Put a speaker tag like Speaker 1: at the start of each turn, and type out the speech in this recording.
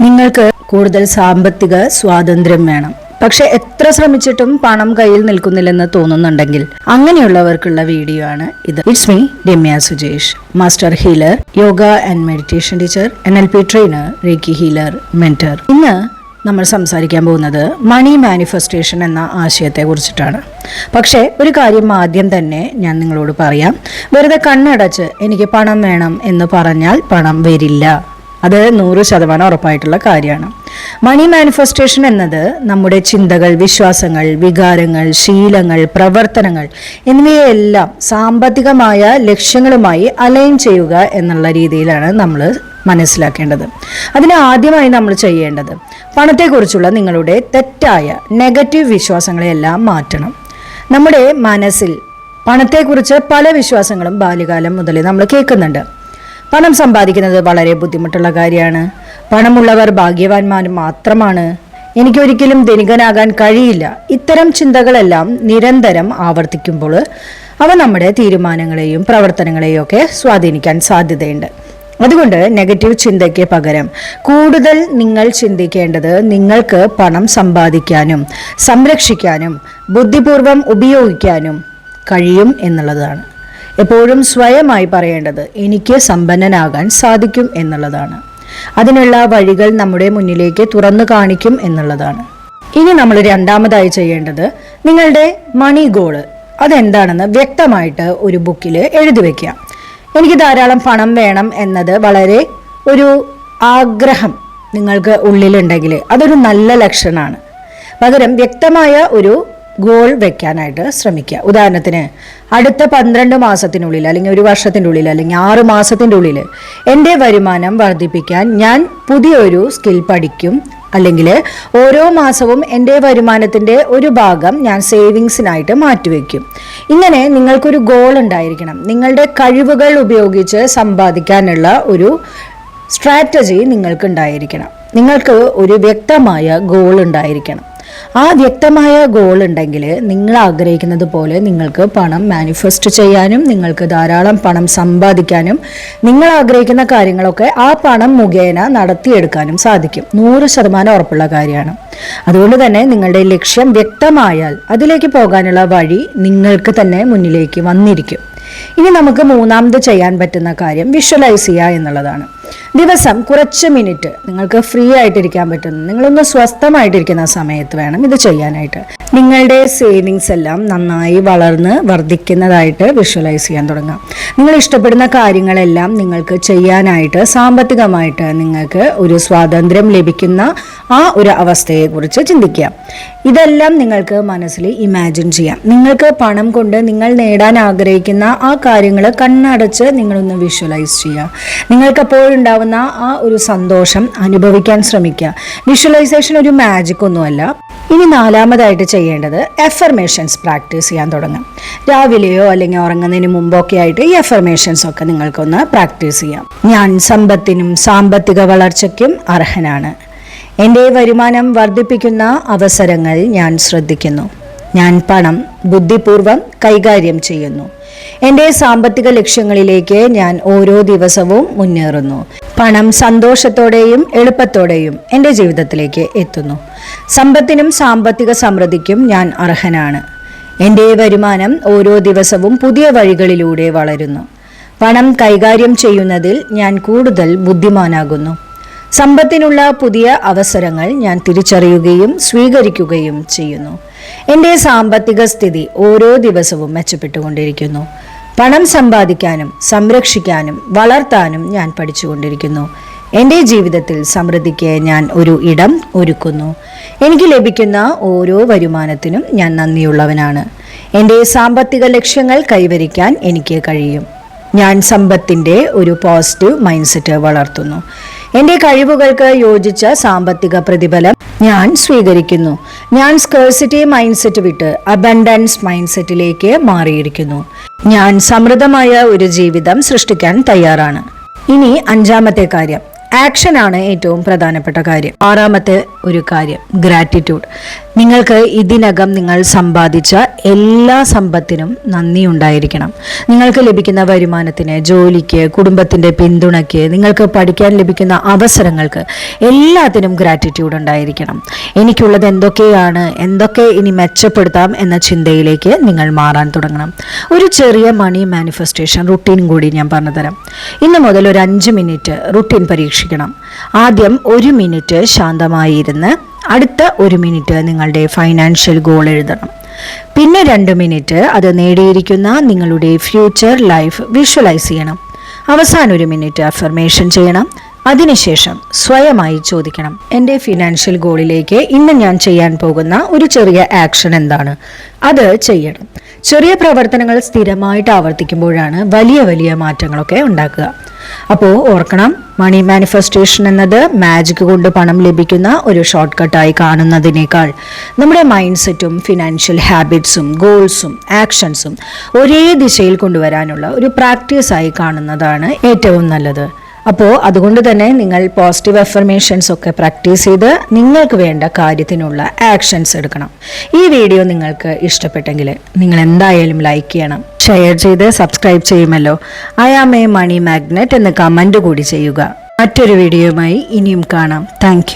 Speaker 1: നിങ്ങൾക്ക് കൂടുതൽ സാമ്പത്തിക സ്വാതന്ത്ര്യം വേണം, പക്ഷെ എത്ര ശ്രമിച്ചിട്ടും പണം കയ്യിൽ നിൽക്കുന്നില്ലെന്ന് തോന്നുന്നുണ്ടെങ്കിൽ അങ്ങനെയുള്ളവർക്കുള്ള വീഡിയോ ആണ് ഇത്. It's me Ramya Sujesh, master healer, yoga and meditation teacher, NLP trainer, reiki healer, mentor. ഇന്ന് നമ്മൾ സംസാരിക്കാൻ പോകുന്നത് മണി മാനിഫെസ്റ്റേഷൻ എന്ന ആശയത്തെ കുറിച്ചിട്ടാണ്. പക്ഷേ ഒരു കാര്യം ആദ്യം തന്നെ ഞാൻ നിങ്ങളോട് പറയാം. വെറുതെ കണ്ണടച്ച് എനിക്ക് പണം വേണം എന്ന് പറഞ്ഞാൽ പണം വരില്ല. അത് 100% ഉറപ്പായിട്ടുള്ള കാര്യമാണ്. മണി മാനിഫെസ്റ്റേഷൻ എന്നത് നമ്മുടെ ചിന്തകൾ, വിശ്വാസങ്ങൾ, വികാരങ്ങൾ, ശീലങ്ങൾ, പ്രവർത്തനങ്ങൾ എന്നിവയെല്ലാം സാമ്പത്തികമായ ലക്ഷ്യങ്ങളുമായി അലൈൻ ചെയ്യുക എന്നുള്ള രീതിയിലാണ് നമ്മൾ മനസ്സിലാക്കേണ്ടത്. അതിന് ആദ്യമായി നമ്മൾ ചെയ്യേണ്ടത് പണത്തെക്കുറിച്ചുള്ള നിങ്ങളുടെ തെറ്റായ നെഗറ്റീവ് വിശ്വാസങ്ങളെല്ലാം മാറ്റണം. നമ്മുടെ മനസ്സിൽ പണത്തെക്കുറിച്ച് പല വിശ്വാസങ്ങളും ബാല്യകാലം മുതലേ നമ്മൾ കേൾക്കുന്നുണ്ട്. പണം സമ്പാദിക്കുന്നത് വളരെ ബുദ്ധിമുട്ടുള്ള കാര്യമാണ്, പണമുള്ളവർ ഭാഗ്യവാന്മാർ മാത്രമാണ്, എനിക്കൊരിക്കലും ധനികനാകാൻ കഴിയില്ല. ഇത്തരം ചിന്തകളെല്ലാം നിരന്തരം ആവർത്തിക്കുമ്പോൾ അവ നമ്മുടെ തീരുമാനങ്ങളെയും പ്രവർത്തനങ്ങളെയും ഒക്കെ സ്വാധീനിക്കാൻ സാധ്യതയുണ്ട്. അതുകൊണ്ട് നെഗറ്റീവ് ചിന്തയ്ക്ക് പകരം കൂടുതൽ നിങ്ങൾ ചിന്തിക്കേണ്ടത് നിങ്ങൾക്ക് പണം സമ്പാദിക്കാനും സംരക്ഷിക്കാനും ബുദ്ധിപൂർവം ഉപയോഗിക്കാനും കഴിയും എന്നുള്ളതാണ്. എപ്പോഴും സ്വയമായി പറയേണ്ടത് എനിക്ക് സമ്പന്നനാകാൻ സാധിക്കും എന്നുള്ളതാണ്. അതിനുള്ള വഴികൾ നമ്മുടെ മുന്നിലേക്ക് തുറന്നു കാണിക്കും എന്നുള്ളതാണ്. ഇനി നമ്മൾ രണ്ടാമതായി ചെയ്യേണ്ടത് നിങ്ങളുടെ മണി ഗോള് അതെന്താണെന്ന് വ്യക്തമായിട്ട് ഒരു ബുക്കിൽ എഴുതി വെക്കുക. എനിക്ക് ധാരാളം പണം വേണം എന്നത് വളരെ ഒരു ആഗ്രഹം നിങ്ങൾക്ക് ഉള്ളിലുണ്ടെങ്കിൽ അതൊരു നല്ല ലക്ഷണമാണ്. പകരം വ്യക്തമായ ഒരു ഗോൾ വെക്കാനായിട്ട് ശ്രമിക്കുക. ഉദാഹരണത്തിന് അടുത്ത 12 മാസത്തിനുള്ളിൽ അല്ലെങ്കിൽ ഒരു വർഷത്തിൻ്റെ ഉള്ളിൽ അല്ലെങ്കിൽ 6 മാസത്തിൻ്റെ ഉള്ളിൽ എൻ്റെ വരുമാനം വർദ്ധിപ്പിക്കാൻ ഞാൻ പുതിയൊരു സ്കിൽ പഠിക്കും, അല്ലെങ്കിൽ ഓരോ മാസവും എൻ്റെ വരുമാനത്തിൻ്റെ ഒരു ഭാഗം ഞാൻ സേവിങ്സിനായിട്ട് മാറ്റിവെക്കും. ഇങ്ങനെ നിങ്ങൾക്കൊരു ഗോൾ ഉണ്ടായിരിക്കണം. നിങ്ങളുടെ കഴിവുകൾ ഉപയോഗിച്ച് സമ്പാദിക്കാനുള്ള ഒരു സ്ട്രാറ്റജി നിങ്ങൾക്ക് ഉണ്ടായിരിക്കണം. നിങ്ങൾക്ക് ഒരു വ്യക്തമായ ഗോൾ ഉണ്ടായിരിക്കണം. ആ വ്യക്തമായ ഗോൾ ഉണ്ടെങ്കിൽ നിങ്ങൾ ആഗ്രഹിക്കുന്നത് പോലെ നിങ്ങൾക്ക് പണം മാനിഫെസ്റ്റ് ചെയ്യാനും നിങ്ങൾക്ക് ധാരാളം പണം സമ്പാദിക്കാനും നിങ്ങൾ ആഗ്രഹിക്കുന്ന കാര്യങ്ങളൊക്കെ ആ പണം മുഖേന നടത്തിയെടുക്കാനും സാധിക്കും. 100% ഉറപ്പുള്ള കാര്യമാണ്. അതുകൊണ്ട് തന്നെ നിങ്ങളുടെ ലക്ഷ്യം വ്യക്തമായാൽ അതിലേക്ക് പോകാനുള്ള വഴി നിങ്ങൾക്ക് തന്നെ മുന്നിലേക്ക് വന്നിരിക്കും. ഇനി നമുക്ക് മൂന്നാമത് ചെയ്യാൻ പറ്റുന്ന കാര്യം വിഷ്വലൈസ് ചെയ്യുക എന്നുള്ളതാണ്. ദിവസം കുറച്ച് മിനിറ്റ് നിങ്ങൾക്ക് ഫ്രീ ആയിട്ടിരിക്കാൻ പറ്റുന്ന, നിങ്ങളൊന്ന് സ്വസ്ഥമായിട്ടിരിക്കുന്ന സമയത്ത് വേണം ഇത് ചെയ്യാനായിട്ട്. നിങ്ങളുടെ സേവിങ്സ് എല്ലാം നന്നായി വളർന്ന് വർദ്ധിക്കുന്നതായിട്ട് വിഷ്വലൈസ് ചെയ്യാൻ തുടങ്ങാം. നിങ്ങൾ ഇഷ്ടപ്പെടുന്ന കാര്യങ്ങളെല്ലാം നിങ്ങൾക്ക് ചെയ്യാനായിട്ട് സാമ്പത്തികമായിട്ട് നിങ്ങൾക്ക് ഒരു സ്വാതന്ത്ര്യം ലഭിക്കുന്ന ആ ഒരു അവസ്ഥയെക്കുറിച്ച് ചിന്തിക്കുക. ഇതെല്ലാം നിങ്ങൾക്ക് മനസ്സിൽ ഇമാജിൻ ചെയ്യാം. നിങ്ങൾക്ക് പണം കൊണ്ട് നിങ്ങൾ നേടാൻ ആഗ്രഹിക്കുന്ന ആ കാര്യങ്ങൾ കണ്ണടച്ച് നിങ്ങളൊന്ന് വിഷ്വലൈസ് ചെയ്യുക. നിങ്ങൾക്കപ്പോഴുണ്ടാവുന്ന ആ ഒരു സന്തോഷം അനുഭവിക്കാൻ ശ്രമിക്കുക. വിഷ്വലൈസേഷൻ ഒരു മാജിക് ഒന്നുമല്ല. ഇനി നാലാമതായിട്ട് ചെയ്യേണ്ടത് എഫർമേഷൻസ് പ്രാക്ടീസ് ചെയ്യാൻ തുടങ്ങാം. രാവിലെയോ അല്ലെങ്കിൽ ഉറങ്ങുന്നതിന് മുമ്പൊക്കെ ആയിട്ട് ഈ എഫർമേഷൻസ് ഒക്കെ നിങ്ങൾക്കൊന്ന് പ്രാക്ടീസ് ചെയ്യാം. ഞാൻ സമ്പത്തിനും സാമ്പത്തിക വളർച്ചയ്ക്കും അർഹനാണ്. എൻ്റെ വരുമാനം വർദ്ധിപ്പിക്കുന്ന അവസരങ്ങൾ ഞാൻ ശ്രദ്ധിക്കുന്നു. ഞാൻ പണം ബുദ്ധിപൂർവം കൈകാര്യം ചെയ്യുന്നു. എൻ്റെ സാമ്പത്തിക ലക്ഷ്യങ്ങളിലേക്ക് ഞാൻ ഓരോ ദിവസവും മുന്നേറുന്നു. പണം സന്തോഷത്തോടെയും എളുപ്പത്തോടെയും എൻ്റെ ജീവിതത്തിലേക്ക് എത്തുന്നു. സമ്പത്തിനും സാമ്പത്തിക സമൃദ്ധിക്കും ഞാൻ അർഹനാണ്. എൻ്റെ വരുമാനം ഓരോ ദിവസവും പുതിയ വഴികളിലൂടെ വളരുന്നു. പണം കൈകാര്യം ചെയ്യുന്നതിൽ ഞാൻ കൂടുതൽ ബുദ്ധിമാനാകുന്നു. സമ്പത്തിനുള്ള പുതിയ അവസരങ്ങൾ ഞാൻ തിരിച്ചറിയുകയും സ്വീകരിക്കുകയും ചെയ്യുന്നു. എൻ്റെ സാമ്പത്തിക സ്ഥിതി ഓരോ ദിവസവും മെച്ചപ്പെട്ടുകൊണ്ടിരിക്കുന്നു. പണം സമ്പാദിക്കാനും സംരക്ഷിക്കാനും വളർത്താനും ഞാൻ പഠിച്ചുകൊണ്ടിരിക്കുന്നു. എൻ്റെ ജീവിതത്തിൽ സമൃദ്ധിക്ക് ഞാൻ ഒരു ഇടം ഒരുക്കുന്നു. എനിക്ക് ലഭിക്കുന്ന ഓരോ വരുമാനത്തിനും ഞാൻ നന്ദിയുള്ളവനാണ്. എൻ്റെ സാമ്പത്തിക ലക്ഷ്യങ്ങൾ കൈവരിക്കാൻ എനിക്ക് കഴിയും. ഞാൻ സമ്പത്തിൻ്റെ ഒരു പോസിറ്റീവ് മൈൻഡ് സെറ്റ് വളർത്തുന്നു. എൻ്റെ കഴിവുകൾക്ക് യോജിച്ച സാമ്പത്തിക പ്രതിഫലം ഞാൻ സ്വീകരിക്കുന്നു. ഞാൻ സ്കേഴ്സിറ്റി മൈൻഡ് സെറ്റ് വിട്ട് അബൻഡൻസ് മൈൻഡ് സെറ്റിലേക്ക് മാറിയിരിക്കുന്നു. ഞാൻ സമൃദ്ധമായ ഒരു ജീവിതം സൃഷ്ടിക്കാൻ തയ്യാറാണ്. ഇനി അഞ്ചാമത്തെ കാര്യം, ആക്ഷനാണ് ഏറ്റവും പ്രധാനപ്പെട്ട കാര്യം. 6ാമത്തെ ഒരു കാര്യം ഗ്രാറ്റിറ്റ്യൂഡ്. നിങ്ങൾക്ക് ഇതിനകം നിങ്ങൾ സമ്പാദിച്ച എല്ലാ സമ്പത്തിനും നന്ദി ഉണ്ടായിരിക്കണം. നിങ്ങൾക്ക് ലഭിക്കുന്ന വരുമാനത്തിന്, ജോലിക്ക്, കുടുംബത്തിൻ്റെ പിന്തുണയ്ക്ക്, നിങ്ങൾക്ക് പഠിക്കാൻ ലഭിക്കുന്ന അവസരങ്ങൾക്ക് എല്ലാത്തിനും ഗ്രാറ്റിറ്റ്യൂഡ് ഉണ്ടായിരിക്കണം. എനിക്കുള്ളത് എന്തൊക്കെയാണ്, എന്തൊക്കെ ഇനി മെച്ചപ്പെടുത്താം എന്ന ചിന്തയിലേക്ക് നിങ്ങൾ മാറാൻ തുടങ്ങണം. ഒരു ചെറിയ മണി മാനിഫെസ്റ്റേഷൻ റുട്ടീൻ കൂടി ഞാൻ പറഞ്ഞുതരാം. ഇന്ന് മുതൽ ഒരു 5 മിനിറ്റ് റുട്ടീൻ പരീക്ഷിക്കണം. ആദ്യം 1 മിനിറ്റ് ശാന്തമായി ഇരുന്ന് അടുത്ത 1 മിനിറ്റ് നിങ്ങളുടെ ഫൈനാൻഷ്യൽ ഗോൾ എഴുതണം. പിന്നെ 2 മിനിറ്റ് അത് നേടിയിരിക്കുന്ന നിങ്ങളുടെ ഫ്യൂച്ചർ ലൈഫ് വിഷ്വലൈസ് ചെയ്യണം. അവസാനം 1 മിനിറ്റ് അഫർമേഷൻ ചെയ്യണം. അതിനുശേഷം സ്വയമായി ചോദിക്കണം, എൻ്റെ ഫിനാൻഷ്യൽ ഗോളിലേക്ക് ഇന്ന് ഞാൻ ചെയ്യാൻ പോകുന്ന ഒരു ചെറിയ ആക്ഷൻ എന്താണ്, അത് ചെയ്യണം. ചെറിയ പ്രവർത്തനങ്ങൾ സ്ഥിരമായിട്ട് ആവർത്തിക്കുമ്പോഴാണ് വലിയ വലിയ മാറ്റങ്ങളൊക്കെ ഉണ്ടാക്കുക. അപ്പോൾ ഓർക്കണം, മണി മാനിഫെസ്റ്റേഷൻ എന്നത് മാജിക് കൊണ്ട് പണം ലഭിക്കുന്ന ഒരു ഷോർട്ട് കട്ടായി കാണുന്നതിനേക്കാൾ നമ്മുടെ മൈൻഡ് സെറ്റും ഫിനാൻഷ്യൽ ഹാബിറ്റ്സും ഗോൾസും ആക്ഷൻസും ഒരേ ദിശയിൽ കൊണ്ടുവരാനുള്ള ഒരു പ്രാക്ടീസായി കാണുന്നതാണ് ഏറ്റവും നല്ലത്. അപ്പോൾ അതുകൊണ്ട് തന്നെ നിങ്ങൾ പോസിറ്റീവ് അഫർമേഷൻസ് ഒക്കെ പ്രാക്ടീസ് ചെയ്ത് നിങ്ങൾക്ക് വേണ്ട കാര്യത്തിനുള്ള ആക്ഷൻസ് എടുക്കണം. ഈ വീഡിയോ നിങ്ങൾക്ക് ഇഷ്ടപ്പെട്ടെങ്കിൽ നിങ്ങൾ എന്തായാലും ലൈക്ക് ചെയ്യണം, ഷെയർ ചെയ്ത് സബ്സ്ക്രൈബ് ചെയ്യുമല്ലോ. I am a money magnet എന്ന് കമൻറ്റ് കൂടി ചെയ്യുക. മറ്റൊരു വീഡിയോയുമായി ഇനിയും കാണാം. താങ്ക്